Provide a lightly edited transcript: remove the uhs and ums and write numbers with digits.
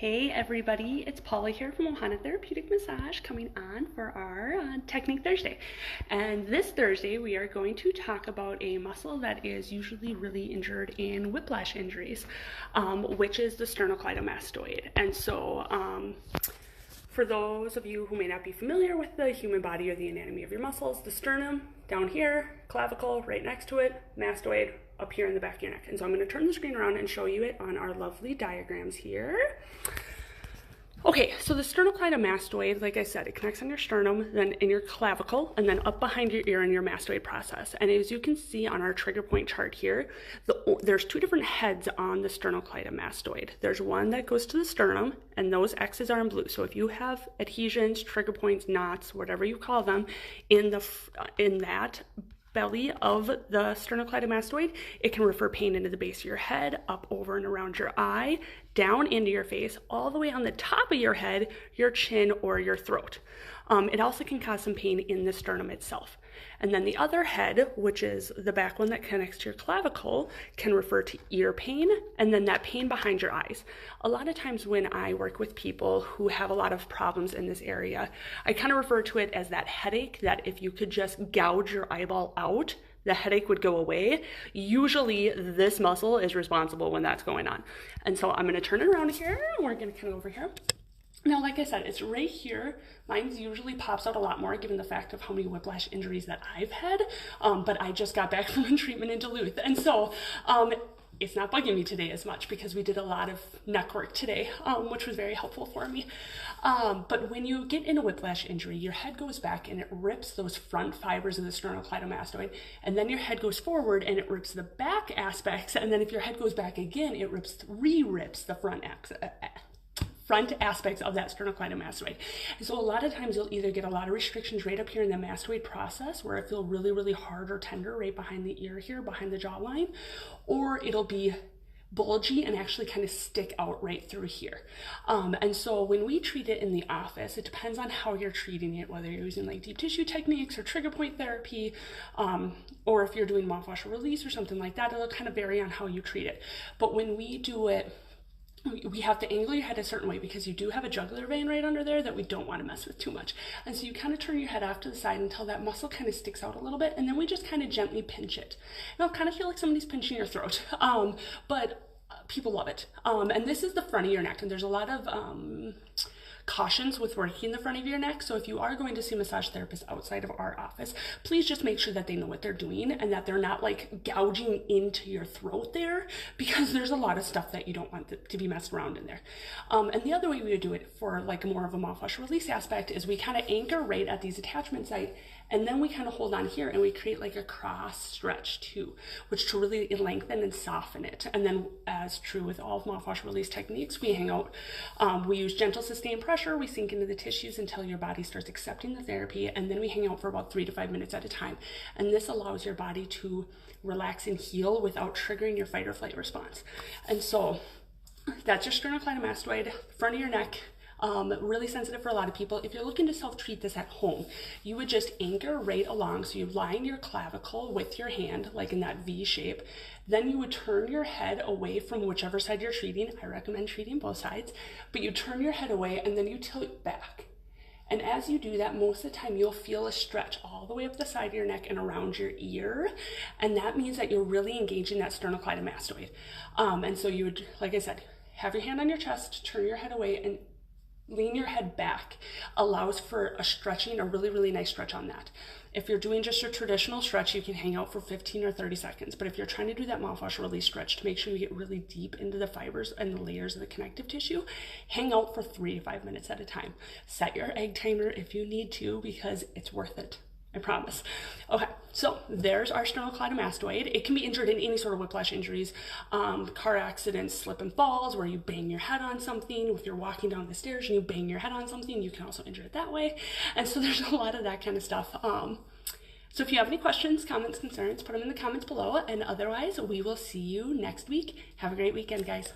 Hey everybody, it's Paula here from Ohana Therapeutic Massage coming on for our Technique Thursday. And this Thursday we are going to talk about a muscle that is usually really injured in whiplash injuries, which is the sternocleidomastoid. And so for those of you who may not be familiar with the human body or the anatomy of your muscles, the sternum down here, clavicle right next to it, mastoid up here in the back of your neck. And so I'm going to turn the screen around and show you it on our lovely diagrams here. Okay, so the sternocleidomastoid, like I said, it connects on your sternum, then in your clavicle, and then up behind your ear in your mastoid process. And as you can see on our trigger point chart here, there's two different heads on the sternocleidomastoid. There's one that goes to the sternum, and those X's are in blue. So if you have adhesions, trigger points, knots, whatever you call them, in that belly of the sternocleidomastoid, it can refer pain into the base of your head, up over and around your eye, down into your face, all the way on the top of your head, your chin, or your throat. It also can cause some pain in the sternum itself. And then the other head, which is the back one that connects to your clavicle, can refer to ear pain, and then that pain behind your eyes. A lot of times when I work with people who have a lot of problems in this area, I kind of refer to it as that headache, that if you could just gouge your eyeball out, the headache would go away. Usually this muscle is responsible when that's going on. And so I'm going to turn it around here, and we're going to come over here. Now, like I said, it's right here. Mine usually pops out a lot more given the fact of how many whiplash injuries that I've had, but I just got back from treatment in Duluth. And so it's not bugging me today as much because we did a lot of neck work today, which was very helpful for me. But when you get in a whiplash injury, your head goes back and it rips those front fibers of the sternocleidomastoid, and then your head goes forward and it rips the back aspects, and then if your head goes back again, it re-rips the front aspects of that sternocleidomastoid. And so a lot of times you'll either get a lot of restrictions right up here in the mastoid process where it feels really, really hard or tender right behind the ear here, behind the jawline, or it'll be bulgy and actually kind of stick out right through here. And so when we treat it in the office, it depends on how you're treating it, whether you're using like deep tissue techniques or trigger point therapy, or if you're doing mouthwash or release or something like that, it'll kind of vary on how you treat it. But when we do it, we have to angle your head a certain way because you do have a jugular vein right under there that we don't want to mess with too much. And so you kind of turn your head off to the side until that muscle kind of sticks out a little bit, and then we just kind of gently pinch it. And it'll kind of feel like somebody's pinching your throat, but people love it. And this is the front of your neck, and there's a lot of cautions with working the front of your neck. So if you are going to see a massage therapist outside of our office, please just make sure that they know what they're doing and that they're not like gouging into your throat there, because there's a lot of stuff that you don't want to be messed around in there. And the other way we would do it for like more of a mouthwash release aspect is we kind of anchor right at these attachment sites, and then we kind of hold on here and we create like a cross stretch too, which to really lengthen and soften it. And then, as true with all of mouthwash release techniques, we hang out. We use gentle sustained pressure. We sink into the tissues until your body starts accepting the therapy, and then we hang out for about 3 to 5 minutes at a time. And this allows your body to relax and heal without triggering your fight or flight response. And so that's your sternocleidomastoid, front of your neck. Really sensitive for a lot of people. If you're looking to self-treat this at home, you would just anchor right along. So you line your clavicle with your hand, like in that V shape. Then you would turn your head away from whichever side you're treating. I recommend treating both sides, but you turn your head away and then you tilt back. And as you do that, most of the time you'll feel a stretch all the way up the side of your neck and around your ear. And that means that you're really engaging that sternocleidomastoid. And so you would, like I said, have your hand on your chest, turn your head away, and lean your head back. Allows for a stretching, a really, really nice stretch on that. If you're doing just a traditional stretch, you can hang out for 15 or 30 seconds. But if you're trying to do that mouthwash release stretch to make sure you get really deep into the fibers and the layers of the connective tissue, hang out for 3 to 5 minutes at a time. Set your egg timer if you need to, because it's worth it. I promise. Okay, so there's our sternocleidomastoid. It can be injured in any sort of whiplash injuries, car accidents, slip and falls, where you bang your head on something. If you're walking down the stairs and you bang your head on something, you can also injure it that way. And so there's a lot of that kind of stuff. So if you have any questions, comments, concerns, put them in the comments below. And otherwise, we will see you next week. Have a great weekend, guys.